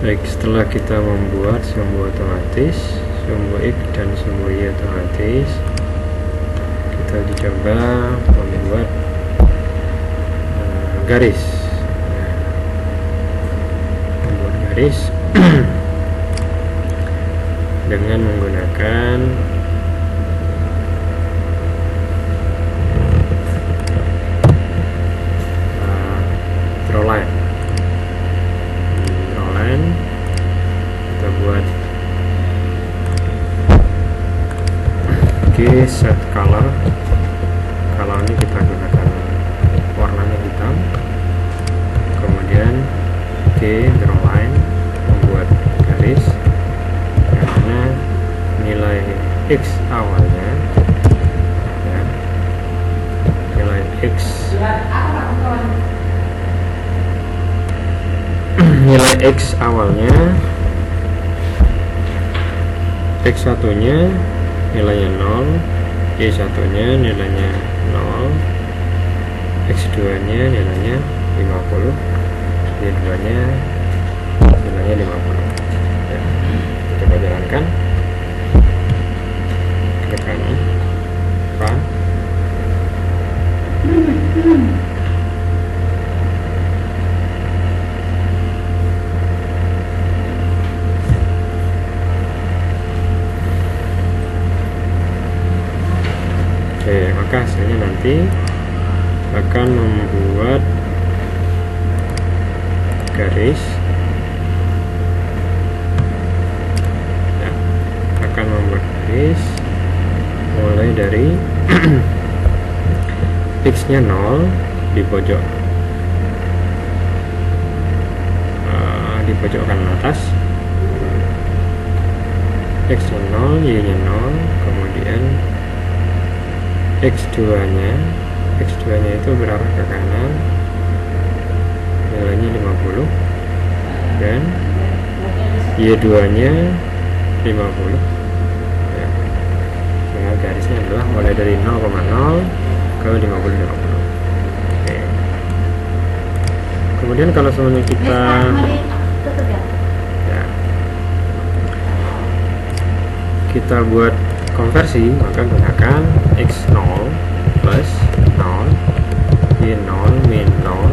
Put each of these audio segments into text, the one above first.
Baik, setelah kita membuat sumbu otomatis, sumbu X dan sumbu Y otomatis, kita coba membuat garis. Membuat garis dengan menggunakan drawline. Kita buat set color. Colornya kita gunakan warnanya hitam. Kemudian drawline, membuat garis karena nilai X awalnya ya, nilai X nilai X awalnya, X1 nya nilainya 0, Y1 nya nilainya 0, X2 nya nilainya 50, Y2 nya nilainya 50 ya. Coba jalankan ke kanan, run. Oke, maka hasilnya nanti akan membuat garis ya, akan membuat garis mulai dari X nya 0 di pojok kanan atas, X nya 0, Y nya 0, kemudian X2 nya itu berarah ke kanan, nilainya 50, dan Y2 nya 50 ya. Nah, garisnya adalah mulai dari 0,0 ke 50. Oke. Kemudian kalau semuanya kita ya, kita buat konversi, maka gunakan X0 plus 0, Y0 min 0,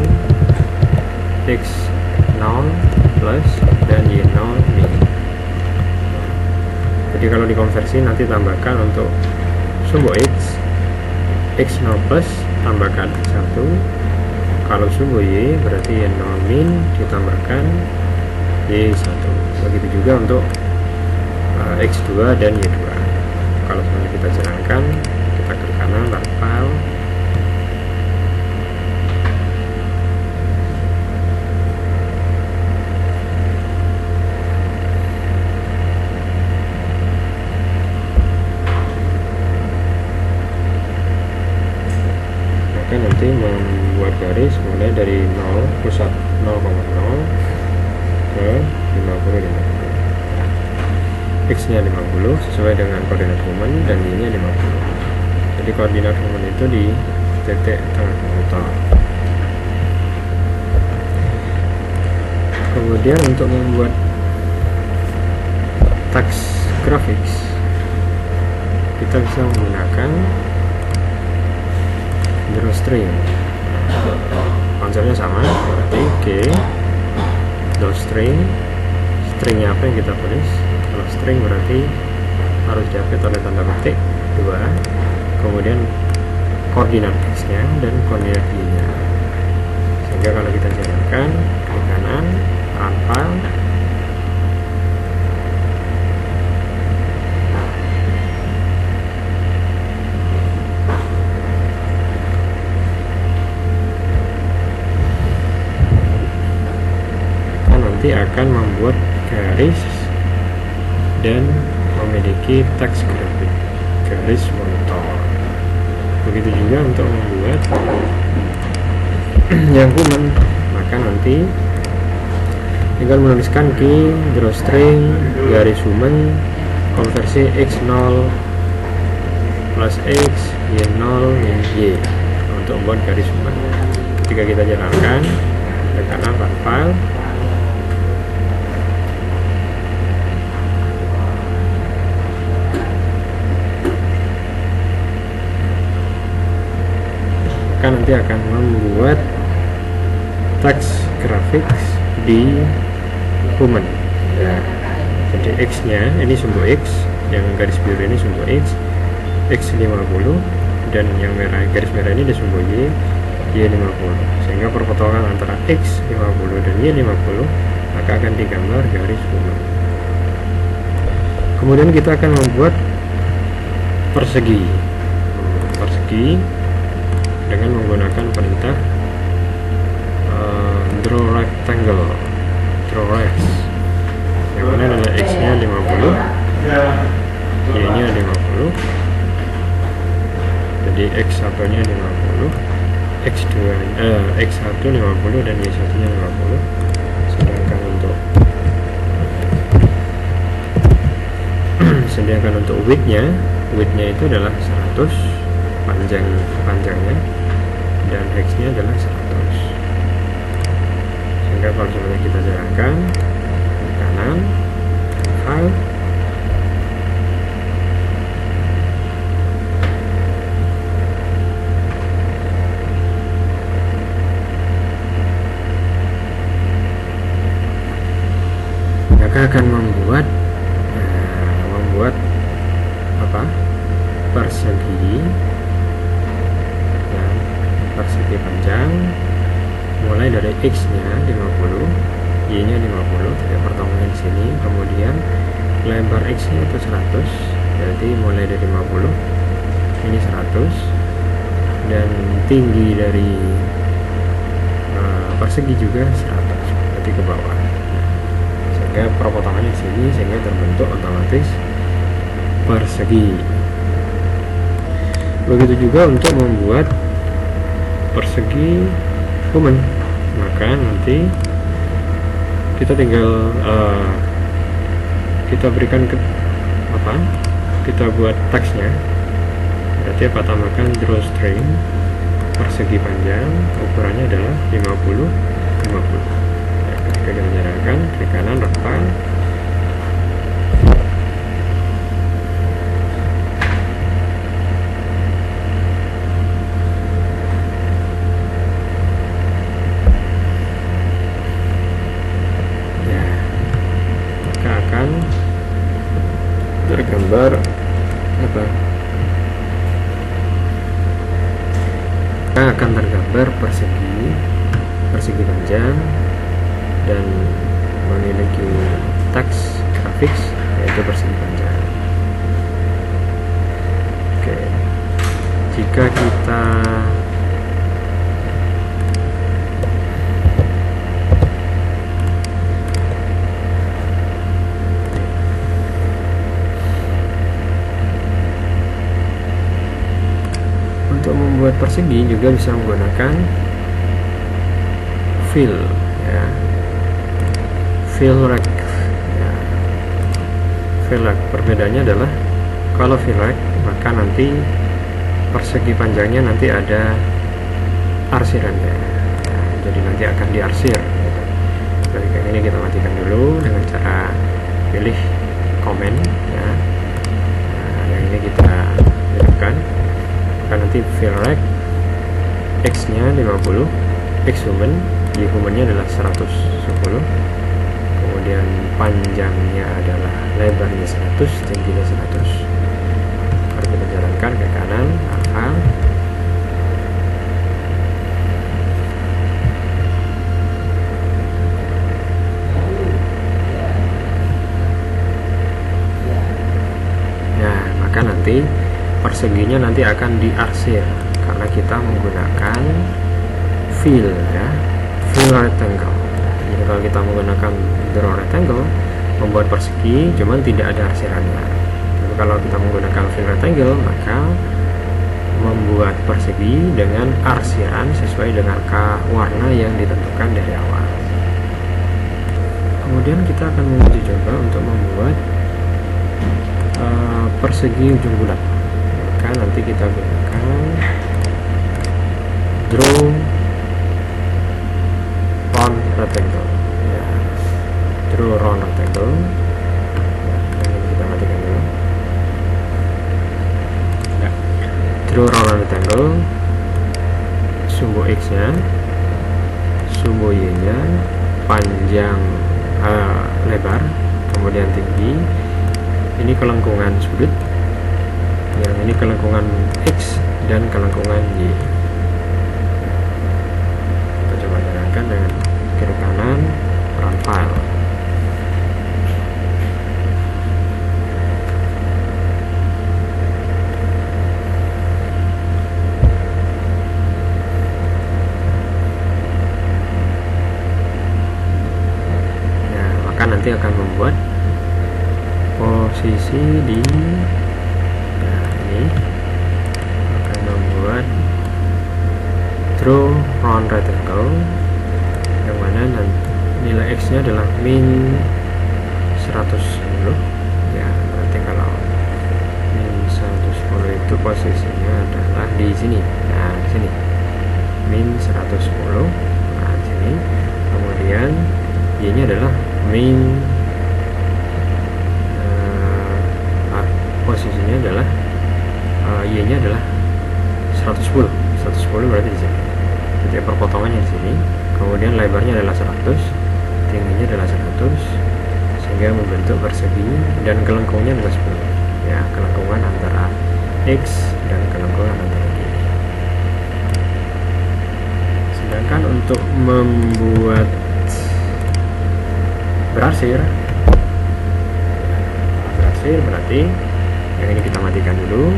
X0 plus dan Y0 min. Jadi kalau dikonversi nanti tambahkan untuk sumbu X, X0 plus tambahkan X1. Kalau sumbu Y berarti Y0 min ditambahkan Y1. Begitu juga untuk X2 dan Y2. Kalau semuanya kita jalankan, kita klik kanan, run file. Maka nanti membuat garis mulai dari 0, pusat 0,0 ke 50. X nya 50 sesuai dengan koordinat momen dan Y nya 50. Jadi koordinat momen itu di titik tengah komputer. Kemudian untuk membuat text graphics, kita bisa menggunakan drawstring. Konsepnya sama, berarti drawstring, stringnya apa yang kita tulis. Kalau string berarti harus diapit oleh tanda petik 2, kemudian koordinat X nya dan koordinat Y nya, sehingga kalau kita jalankan klik kanan, run file. Kita nanti akan membuat garis dan memiliki teks grafik, garis monitor. Begitu juga untuk membuat yang human, maka nanti tinggal menuliskan key drawstring garis human konversi X0 plus X, Y0 min Y untuk membuat garis human. Ketika kita jalankan ke kanan, run file. maka nanti akan membuat text graphics di human ya. Jadi X nya ini sumbu X, yang garis biru ini sumbu X 50, dan yang merah, garis merah ini di sumbu Y 50, sehingga perpotongan antara X 50 dan Y 50 maka akan digambar garis human. Kemudian kita akan membuat persegi dengan menggunakan perintah draw rectangle, yang mana adalah X nya 50, Y nya 50, jadi X1 nya 50, X1 50 dan Y1 nya 50. Sedangkan untuk width-nya itu adalah 100 panjangnya, dan X-nya adalah 100. Sehingga kalau misalnya kita jalankan ke kanan, file, maka akan membuat persegi panjang mulai dari X nya 50, Y nya 50, tidak pertemuan di sini, kemudian lebar X nya itu 100, jadi mulai dari 50 ini 100, dan tinggi dari persegi juga 100, berarti ke bawah, sehingga perpotongannya di sini, sehingga terbentuk otomatis persegi. Begitu juga untuk membuat persegi human, maka nanti kita tinggal kita berikan kita buat teksnya, berarti tambahkan draw string persegi panjang, ukurannya adalah 50. Ketika kita jalankan klik kanan, rafal, tergambar akan tergambar persegi panjang dan memiliki teks grafis yaitu persegi panjang. Oke, jika kita untuk membuat persegi juga bisa menggunakan fill ya, fill rect ya. Fill rect perbedaannya adalah kalau fill rect maka nanti persegi panjangnya nanti ada arsirannya ya, jadi nanti akan diarsir gitu. Jadi kayak ini kita matikan dulu dengan cara pilih komen ya. Nah, yang ini kita hidupkan, nanti fill rect X nya 50, X human, Y human nya adalah 110, kemudian panjangnya adalah lebarnya 100, tingginya 100. Lalu kita jalankan ke kanan, alpha, nah maka nanti perseginya nanti akan diarsir karena kita menggunakan fill ya, fill rectangle. Jadi kalau kita menggunakan draw rectangle membuat persegi cuman tidak ada arsirannya. Tapi kalau kita menggunakan fill rectangle maka membuat persegi dengan arsiran sesuai dengan warna yang ditentukan dari awal. Kemudian kita akan menguji coba untuk membuat persegi ujung bulat. Maka nanti kita gunakan draw round rectangle ya, draw round rectangle ya, ini kita matikan dulu ya. Draw round rectangle sumbu X nya, sumbu Y nya, panjang lebar, kemudian tinggi. Ini kelengkungan sudut, yang ini kelengkungan X dan kelengkungan Y. Kita coba jalankan dengan kiri kanan, run file. Nah, maka nanti akan membuat posisi di ini akan membuat draw round rectangle, yang mana nilai X nya adalah min 110 ya. Nanti kalau min 110 itu posisinya adalah di sini, nah di sini min 110, nah di sini. Kemudian Y nya adalah min posisinya adalah Y nya adalah 110 berarti di sini. Jadi perpotongannya di sini. Kemudian lebarnya adalah 100, tingginya adalah 100, sehingga membentuk persegi, dan kelengkungnya adalah 10 ya, kelengkungan antara X dan kelengkungan antara Y. Sedangkan untuk membuat berarsir berarti yang ini kita matikan dulu,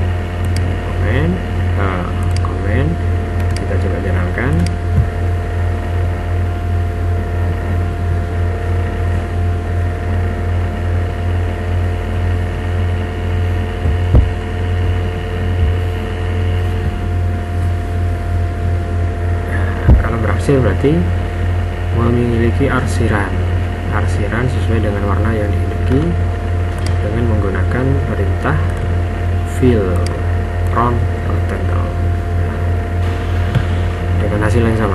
komen, kita coba jalankan. Kalau berarsir berarti memiliki arsiran sesuai dengan warna yang dihendaki, dengan menggunakan perintah fill round rectangle dengan hasil yang sama.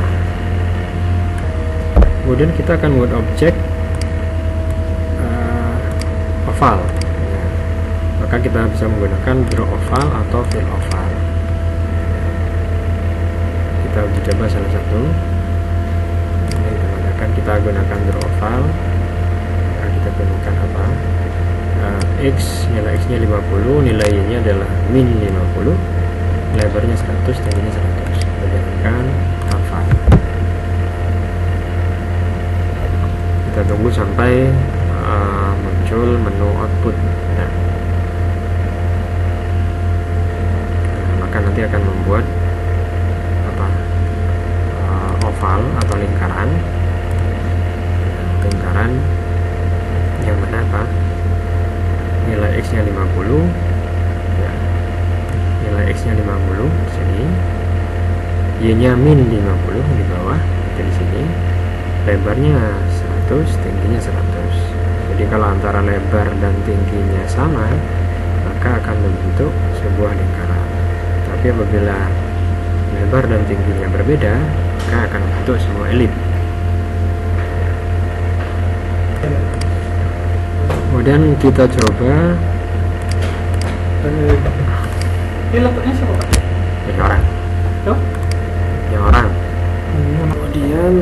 Kemudian kita akan buat objek oval ya. Maka kita bisa menggunakan draw oval atau fill oval. Kita uji coba salah satu. Ini kita gunakan draw oval. Maka kita gunakan apa? Nilai X nya 50, nilai Y nya adalah min 50, lebarnya 100, tingginya 100. Berdasarkan hafal. Kita tunggu sampai muncul menu output. Nah, maka nanti akan membuat apa? Oval atau lingkaran yang mana apa? Nilai X nya 50 ya, nilai X nya 50 di sini, Y nya min 50 di bawah, di sini lebarnya 100, tingginya 100. Jadi kalau antara lebar dan tingginya sama, maka akan membentuk sebuah lingkaran. Tapi apabila lebar dan tingginya berbeda, maka akan membentuk sebuah elip. Kemudian kita coba ini letaknya siapa Pak? Yang orang. Oh? Yang orang. Kemudian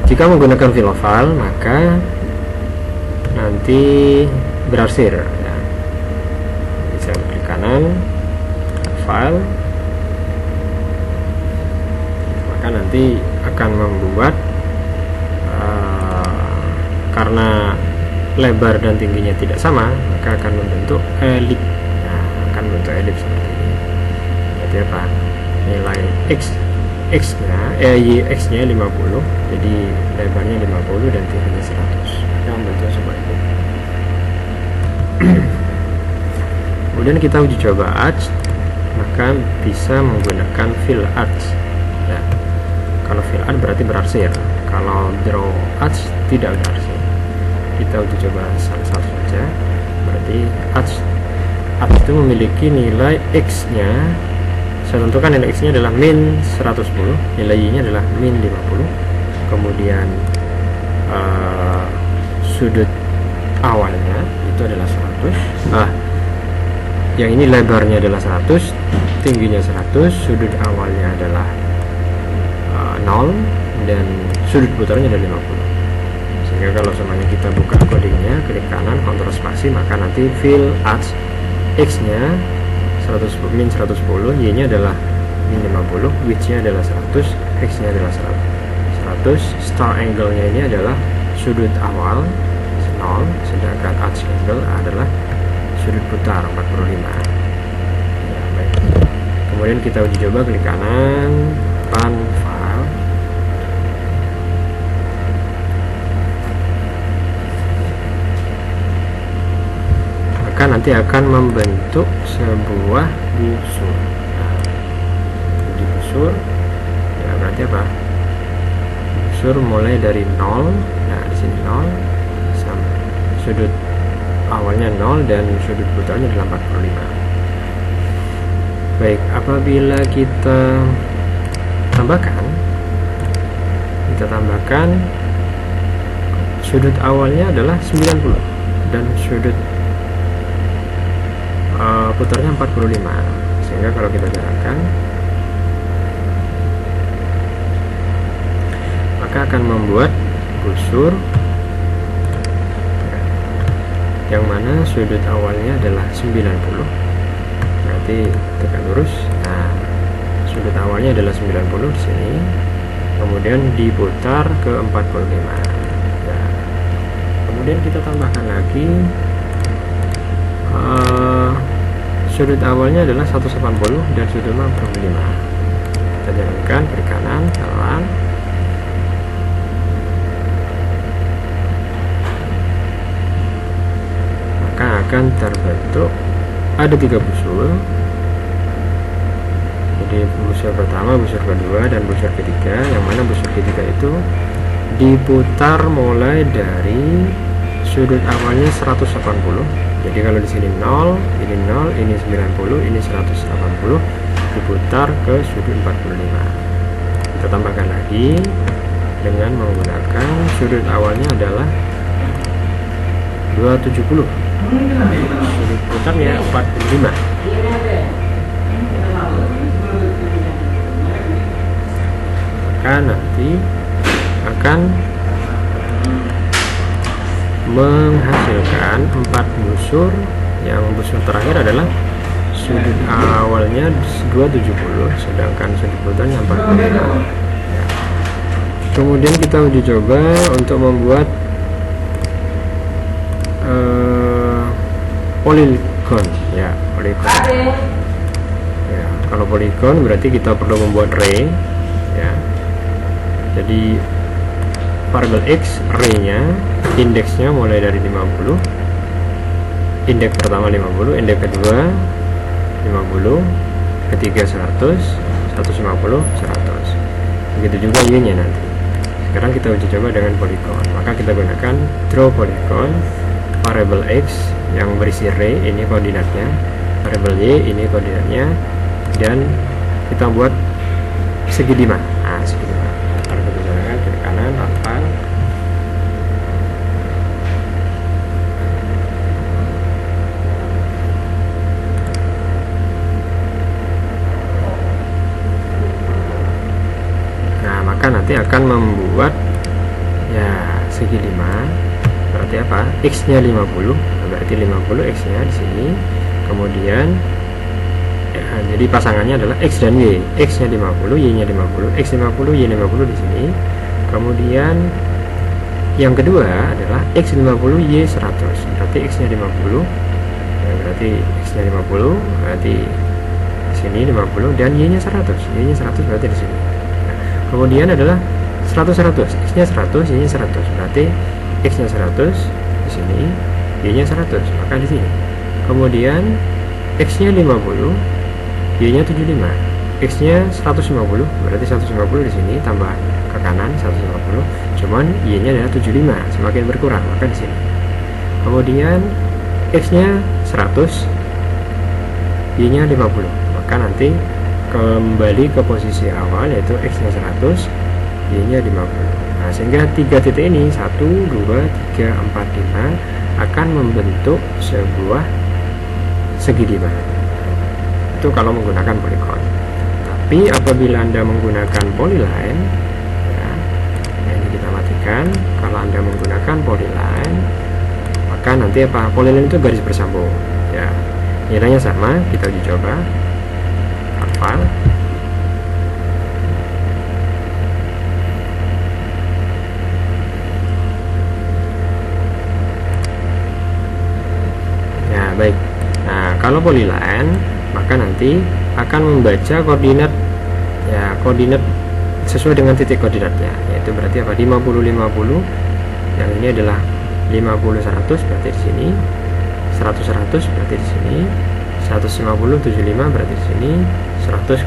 jika menggunakan fill oval, maka nanti berarsir ya. Bisa klik kanan, file, maka nanti akan membuat karena lebar dan tingginya tidak sama, maka akan membentuk elip. Nah, akan membentuk elip seperti ini. Berarti apa? Nilai X nya Y-X nya 50, jadi lebarnya 50 dan tingginya 100. Maka membentuk sebuah elip. Kemudian kita uji coba arch, maka bisa menggunakan fill arch. Ya. Kalau fill arch berarti berarsir. Kalau draw arch tidak berarsir. Kita uji coba salah satu saja. Berarti arch itu memiliki nilai X nya, saya tentukan nilai X nya adalah min 110, nilai Y nya adalah min 50. Kemudian sudut awalnya itu adalah 100. Yang ini lebarnya adalah 100, tingginya 100, sudut awalnya adalah 0, dan sudut putarnya adalah 50. Sehingga kalau semuanya kita buka codingnya, klik kanan, kontrol spasi, maka nanti fill as X nya 100, min 110, Y nya adalah min 50, width nya adalah 100, X nya adalah 100, start angle nya ini adalah sudut awal 0, sedangkan arc angle adalah sudut putar 45. Ya, baik. Kemudian kita uji coba, klik kanan, run file. Maka nanti akan membentuk sebuah busur. Nah, di busur ya berarti apa? Busur mulai dari 0. Nah, di sini 0 sampai sudut awalnya 0 dan sudut putarnya adalah 45. Baik, apabila kita tambahkan sudut awalnya adalah 90 dan sudut putarnya 45, sehingga kalau kita jalankan maka akan membuat busur yang mana sudut awalnya adalah 90, berarti tekan lurus. Nah, sudut awalnya adalah 90 di sini, kemudian diputar ke 45. Ya. Kemudian kita tambahkan lagi sudut awalnya adalah 180 dan sudutnya 45. Kita jalankan kiri kanan, jalan. Maka akan terbentuk ada 3 busur. Jadi busur pertama, busur kedua, dan busur ketiga, yang mana busur ketiga itu diputar mulai dari sudut awalnya 180. Jadi kalau di sini 0, ini 0, ini 90, ini 180, diputar ke sudut 45. Kita tambahkan lagi dengan menggunakan sudut awalnya adalah 270, sudut putarnya 45. Maka nanti akan menghasilkan 4 busur. Yang busur terakhir adalah sudut awalnya 270 sedangkan sudut putarnya 45. Ya. Kemudian kita uji coba untuk membuat polygon. Ya, polygon. Ya, kalau polygon berarti kita perlu membuat ray. Ya. Jadi variabel X, array-nya, indeksnya mulai dari 50, indeks pertama 50, indeks kedua 50, ketiga 100, 150, 100. Begitu juga Y-nya nanti. Sekarang kita uji coba dengan polygon. Maka kita gunakan draw polygon, variabel X yang berisi array, ini koordinatnya, variabel Y, ini koordinatnya, dan kita buat segi 5. Nah, segi 5. Lalu kita jalankan kiri kanan, rafal. Nah, maka nanti akan membuat ya segi 5. Berarti apa? X nya 50, berarti 50 X nya di sini. Kemudian ya, jadi pasangannya adalah X dan Y. X nya 50, Y nya 50, X 50, Y 50 di sini. Kemudian yang kedua adalah X 50, Y 100. Berarti X nya 50, ya, berarti X nya 50, berarti di sini 50, dan Y nya 100. Y nya 100 berarti di sini. Nah, kemudian adalah 100, 100, X nya 100, Y nya 100. Berarti X nya 100 di sini, Y nya 100, maka di sini. Kemudian X nya 50, Y nya 75, X nya 150, berarti 150 di sini tambah ke kanan 150, cuman Y nya adalah 75, semakin berkurang, maka di sini. Kemudian X nya 100, Y nya 50, maka nanti kembali ke posisi awal, yaitu X nya 100, Y nya 50. Nah, sehingga 3 titik ini 1, 2, 3, 4, 5 akan membentuk sebuah segi 5. Itu kalau menggunakan polygon. Tapi apabila Anda menggunakan polyline, ya, ini kita matikan. Kalau Anda menggunakan polyline, maka nanti apa? Polyline itu garis bersambung. Ya, nilainya sama. Kita uji coba. Hafal. Ya, baik. Nah, kalau polyline, maka nanti akan membaca koordinat, ya, koordinat sesuai dengan titik koordinatnya, yaitu berarti apa? 50 50. Yang ini adalah 50 100, berarti di sini. 100 100 berarti di sini. 150 75 berarti di sini. 100,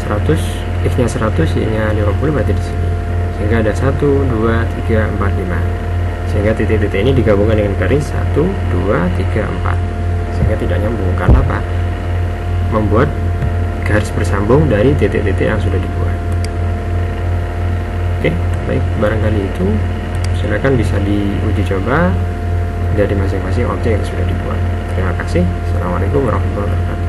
100 x-nya 100, y-nya 50 berarti di sini. Sehingga ada 1 2 3 4 5. Sehingga titik-titik ini digabungkan dengan garis 1 2 3 4. Sehingga tidak nyambung. Karena apa? Membuat garis bersambung dari titik-titik yang sudah dibuat. Oke, baik, barangkali itu silakan bisa diuji coba dari masing-masing objek yang sudah dibuat. Terima kasih. Assalamualaikum warahmatullahi wabarakatuh.